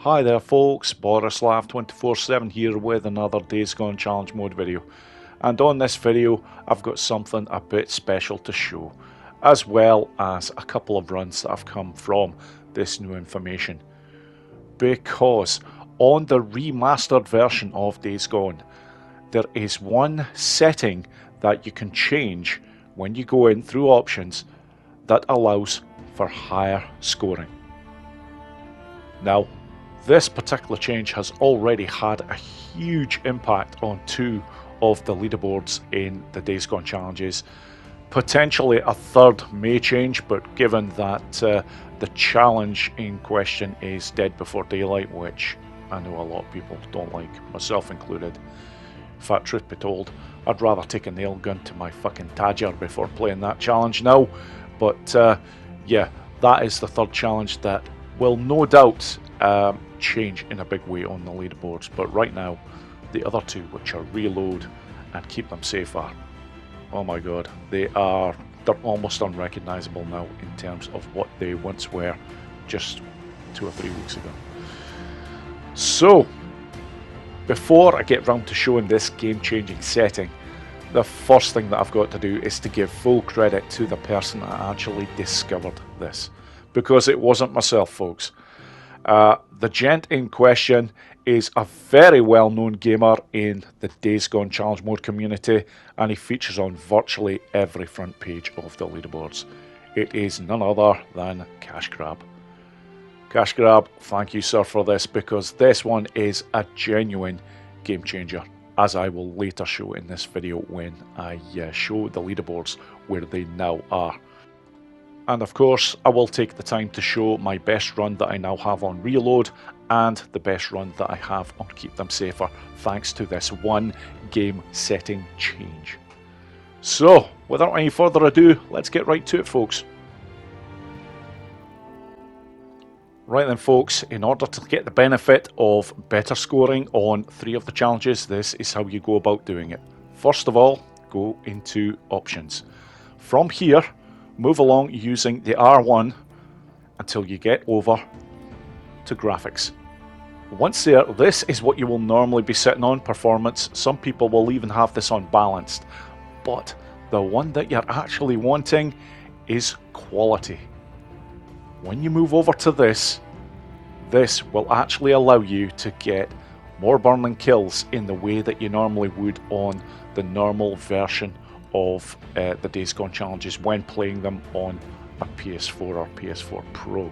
Hi there folks, Borislav247 here with another Days Gone Challenge Mode video. And on this video I've got something a bit special to show, as well as a couple of runs that have come from this new information. Because on the remastered version of Days Gone, there is one setting that you can change when you go in through options that allows for higher scoring. Now, this particular change has already had a huge impact on two of the leaderboards in the Days Gone challenges. Potentially a third may change, but given that the challenge in question is Dead Before Daylight, which I know a lot of people don't like, myself included. In fact, truth be told, I'd rather take a nail gun to my fucking Tadger before playing that challenge now. But yeah, that is the third challenge that will no doubt change in a big way on the leaderboards. But right now, the other two, which are Reload and Keep Them Safe, are, oh my god, they're almost unrecognisable now in terms of what they once were just 2 or 3 weeks ago. So, before I get round to showing this game-changing setting, the first thing that I've got to do is to give full credit to the person that actually discovered this, because it wasn't myself, folks. The gent in question is a very well-known gamer in the Days Gone Challenge Mode community, and he features on virtually every front page of the leaderboards. It is none other than Cash Grab. Cash Grab, thank you sir for this, because this one is a genuine game changer, as I will later show in this video when I show the leaderboards where they now are. And of course, I will take the time to show my best run that I now have on Reload and the best run that I have on Keep Them Safer, thanks to this one game setting change. So, without any further ado, let's get right to it, folks. Right then folks, in order to get the benefit of better scoring on 3 of the challenges, this is how you go about doing it. First of all, go into options. From here, move along using the R1 until you get over to graphics. Once there, this is what you will normally be sitting on, performance. Some people will even have this on balanced, but the one that you're actually wanting is quality. When you move over to this will actually allow you to get more burning kills in the way that you normally would on the normal version of the Days Gone challenges when playing them on a PS4 or PS4 Pro.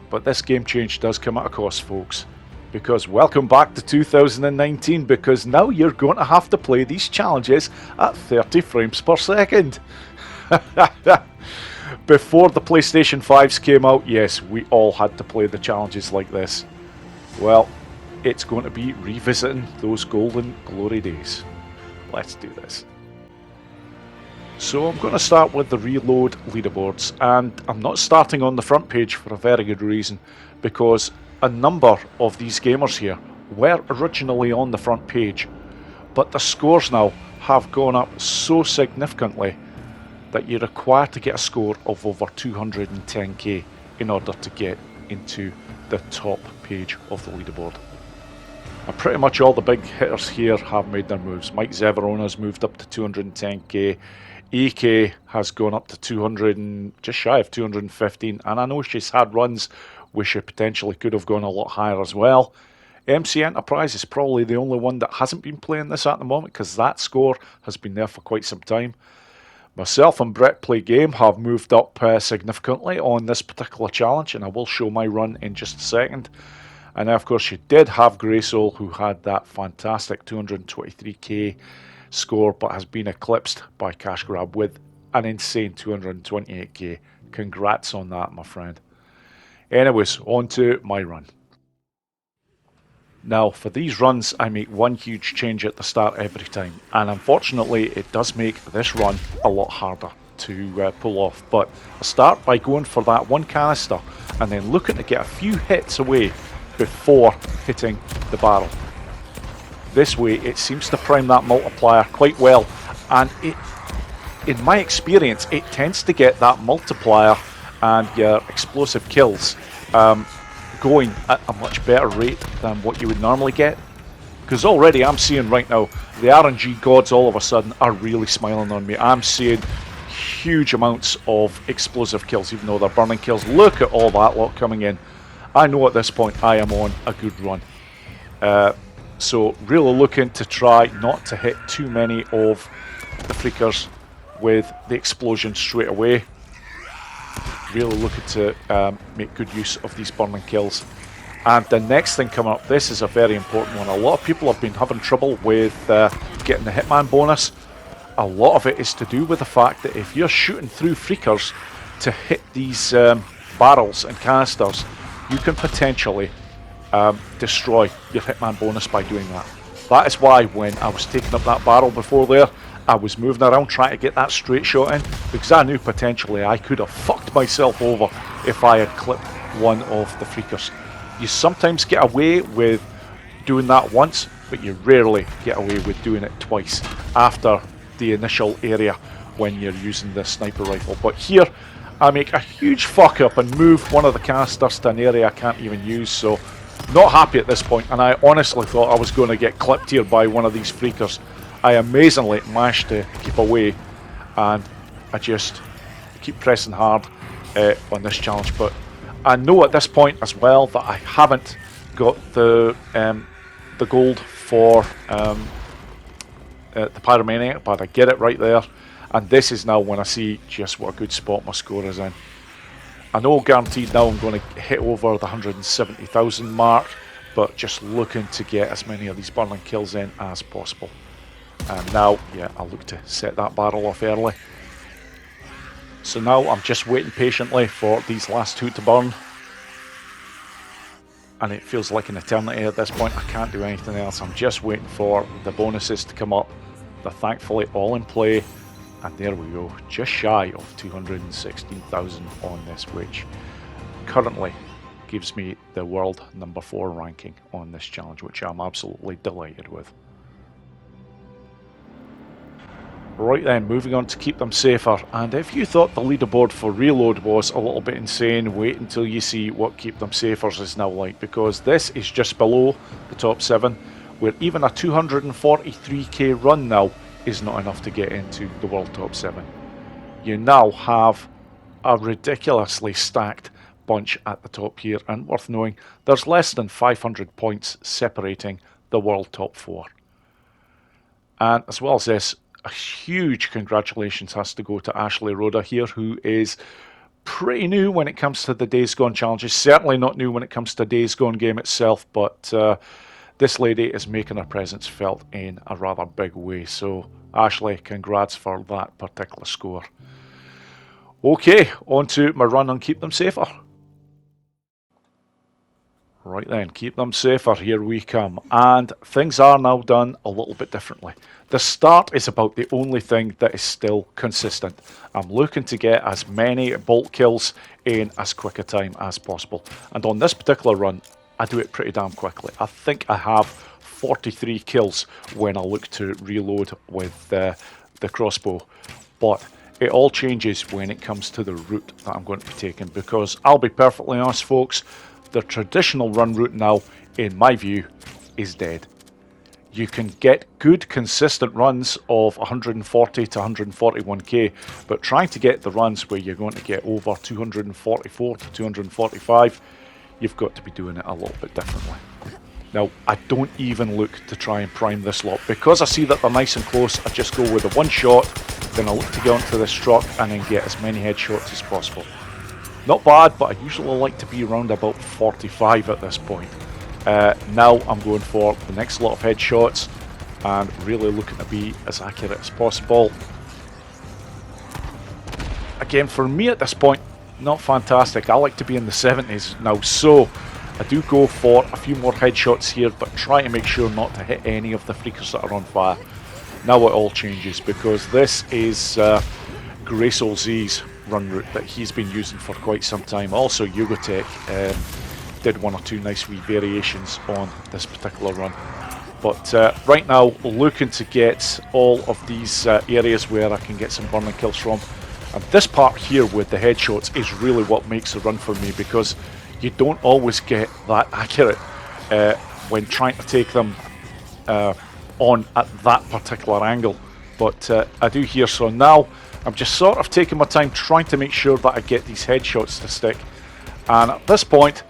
But this game change does come at a cost, folks, because welcome back to 2019, because now you're going to have to play these challenges at 30 frames per second. Before the PlayStation 5s came out, yes, we all had to play the challenges like this. Well, it's going to be revisiting those golden glory days. Let's do this. So I'm going to start with the Reload leaderboards, and I'm not starting on the front page for a very good reason, because a number of these gamers here were originally on the front page, but the scores now have gone up so significantly that you're required to get a score of over 210k in order to get into the top page of the leaderboard. And pretty much all the big hitters here have made their moves. Mike Zeverona's moved up to 210k, EK has gone up to 200 and just shy of 215, and I know she's had runs where she potentially could have gone a lot higher as well. MC Enterprise is probably the only one that hasn't been playing this at the moment, because that score has been there for quite some time. Myself and Brett Play Game have moved up significantly on this particular challenge, and I will show my run in just a second. And of course you did have Greysoul, who had that fantastic 223k score, but has been eclipsed by Cash Grab with an insane 228k. Congrats on that, my friend. Anyways, on to my run. Now, for these runs, I make one huge change at the start every time, and unfortunately it does make this run a lot harder to pull off. But I start by going for that one canister and then looking to get a few hits away before hitting the barrel. This way it seems to prime that multiplier quite well, and it, in my experience, it tends to get that multiplier and your explosive kills going at a much better rate than what you would normally get. Because already I'm seeing right now, the RNG gods all of a sudden are really smiling on me. I'm seeing huge amounts of explosive kills, even though they're burning kills. Look at all that lot coming in. I know at this point I am on a good run. So really looking to try not to hit too many of the freakers with the explosion straight away. Really looking to make good use of these burning kills. And the next thing coming up, this is a very important one. A lot of people have been having trouble with getting the Hitman bonus. A lot of it is to do with the fact that if you're shooting through freakers to hit these barrels and canisters, you can potentially destroy your Hitman bonus by doing that. That is why when I was taking up that barrel before there, I was moving around trying to get that straight shot in, because I knew potentially I could have fucked myself over if I had clipped one of the freakers. You sometimes get away with doing that once, but you rarely get away with doing it twice after the initial area when you're using the sniper rifle. But here I make a huge fuck up and move one of the canisters to an area I can't even use, so not happy at this point, and I honestly thought I was going to get clipped here by one of these freakers. I amazingly managed to keep away, and I just keep pressing hard on this challenge. But I know at this point as well that I haven't got the gold for the Pyromaniac, but I get it right there, and this is now when I see just what a good spot my score is in. I know guaranteed now I'm going to hit over the 170,000 mark, but just looking to get as many of these burning kills in as possible. And now, yeah, I'll look to set that barrel off early. So now I'm just waiting patiently for these last two to burn. And it feels like an eternity at this point. I can't do anything else. I'm just waiting for the bonuses to come up. They're thankfully all in play. And there we go, just shy of 216,000 on this, which currently gives me the world number 4 ranking on this challenge, which I'm absolutely delighted with. Right then, moving on to keep them safer. And if you thought the leaderboard for Reload was a little bit insane, wait until you see what keep them safers is now like, because this is just below the top 7, where even a 243k run now is not enough to get into the world top 7. You now have a ridiculously stacked bunch at the top here, and worth knowing, there's less than 500 points separating the world top 4. And as well as this, a huge congratulations has to go to Ashley Rhoda here, who is pretty new when it comes to the Days Gone challenges. Certainly not new when it comes to Days Gone game itself, but this lady is making her presence felt in a rather big way. So Ashley, congrats for that particular score. Okay, on to my run on Keep Them Safer. Right then, keep them safer, here we come. And things are now done a little bit differently. The start is about the only thing that is still consistent. I'm looking to get as many bolt kills in as quick a time as possible. And on this particular run, I do it pretty damn quickly. I think I have 43 kills when I look to reload with the crossbow. But it all changes when it comes to the route that I'm going to be taking, because I'll be perfectly honest, folks, the traditional run route now, in my view, is dead. You can get good consistent runs of 140 to 141k, but trying to get the runs where you're going to get over 244 to 245, you've got to be doing it a little bit differently. Now, I don't even look to try and prime this lot. Because I see that they're nice and close, I just go with a one shot, then I look to get onto this truck and then get as many headshots as possible. Not bad, but I usually like to be around about 45 at this point. Now I'm going for the next lot of headshots and really looking to be as accurate as possible. Again, for me at this point, not fantastic. I like to be in the 70s now, so I do go for a few more headshots here, but try to make sure not to hit any of the freakers that are on fire. Now it all changes, because this is Graysoul Z's run route that he's been using for quite some time. Also, Yugotech did one or two nice wee variations on this particular run. But right now, looking to get all of these areas where I can get some burning kills from. And this part here with the headshots is really what makes the run for me, because you don't always get that accurate when trying to take them on at that particular angle. But I do here, so now I'm just sort of taking my time trying to make sure that I get these headshots to stick. And at this point,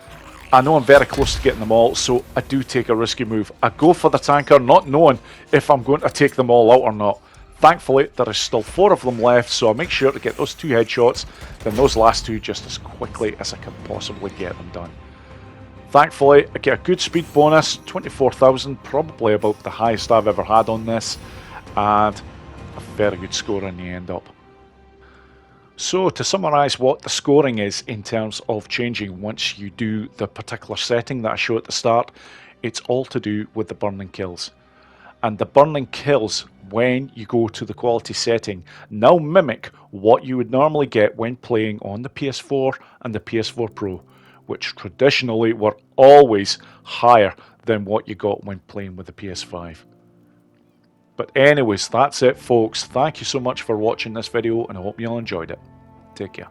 I know I'm very close to getting them all, so I do take a risky move. I go for the tanker, not knowing if I'm going to take them all out or not. Thankfully, there is still 4 of them left, so I make sure to get those 2 headshots, then those last 2 just as quickly as I can possibly get them done. Thankfully, I get a good speed bonus, 24,000, probably about the highest I've ever had on this, and a very good score in the end up. So to summarise what the scoring is in terms of changing once you do the particular setting that I show at the start, it's all to do with the burning kills. And the burning kills, when you go to the quality setting, now mimic what you would normally get when playing on the PS4 and the PS4 Pro, which traditionally were always higher than what you got when playing with the PS5. But anyways, that's it folks. Thank you so much for watching this video and I hope you all enjoyed it. Take care.